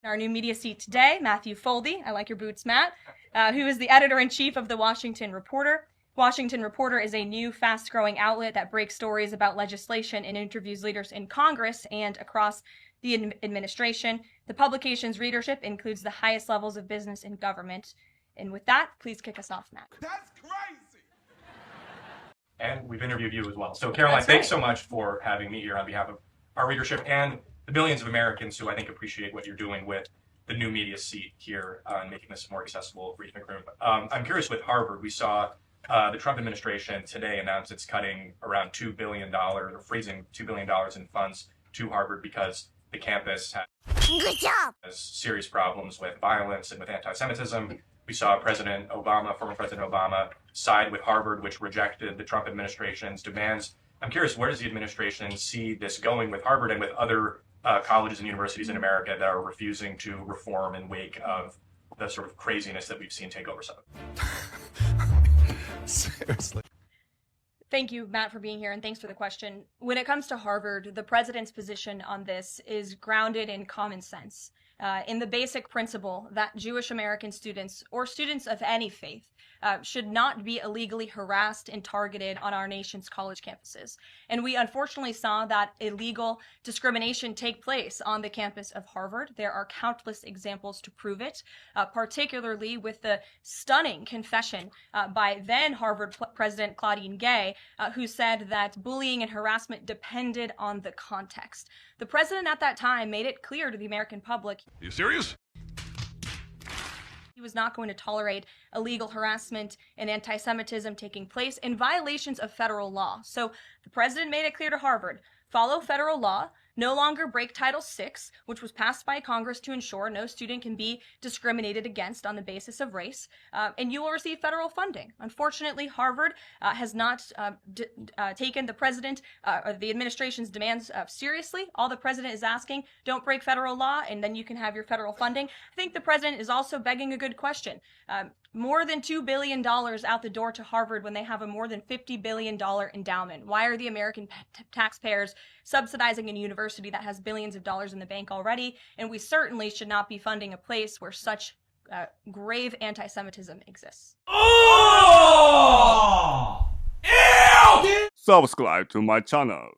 Our new media seat today, Matthew Foldy, I like your boots, Matt, who is the editor-in-chief of the Washington Reporter. Washington Reporter is a new, fast-growing outlet that breaks stories about legislation and interviews leaders in Congress and across the administration. The publication's readership includes the highest levels of business and government. And with that, please kick us off, Matt. That's crazy! And we've interviewed you as well. So Caroline, thanks so much for having me here on behalf of our readership and the millions of Americans who I think appreciate what you're doing with the new media seat here and making this more accessible for each room. I'm curious with Harvard, we saw the Trump administration today announce it's cutting around $2 billion or freezing $2 billion in funds to Harvard because the campus has serious problems with violence and with anti-Semitism. We saw President Obama, former President Obama, side with Harvard, which rejected the Trump administration's demands. I'm curious, where does the administration see this going with Harvard and with other colleges and universities in America that are refusing to reform in wake of the sort of craziness that we've seen take over some? Seriously. Thank you, Matt, for being here, and thanks for the question. When it comes to Harvard, the president's position on this is grounded in common sense, in the basic principle that Jewish American students, or students of any faith, should not be illegally harassed and targeted on our nation's college campuses. And we unfortunately saw that illegal discrimination take place on the campus of Harvard. There are countless examples to prove it, particularly with the stunning confession by then Harvard President Claudine Gay, who said that bullying and harassment depended on the context. The president at that time made it clear to the American public. Are you serious? He was not going to tolerate illegal harassment and anti-Semitism taking place in violations of federal law. So the president made it clear to Harvard, follow federal law, no longer break Title VI, which was passed by Congress to ensure no student can be discriminated against on the basis of race, and you will receive federal funding. Unfortunately, Harvard has not taken the president or the administration's demands seriously. All the president is asking, don't break federal law, and then you can have your federal funding. I think the president is also begging a good question. More than $2 billion out the door to Harvard when they have a more than $50 billion endowment. Why are the American taxpayers subsidizing a university that has billions of dollars in the bank already? And we certainly should not be funding a place where such grave anti-Semitism exists. Subscribe to my channel.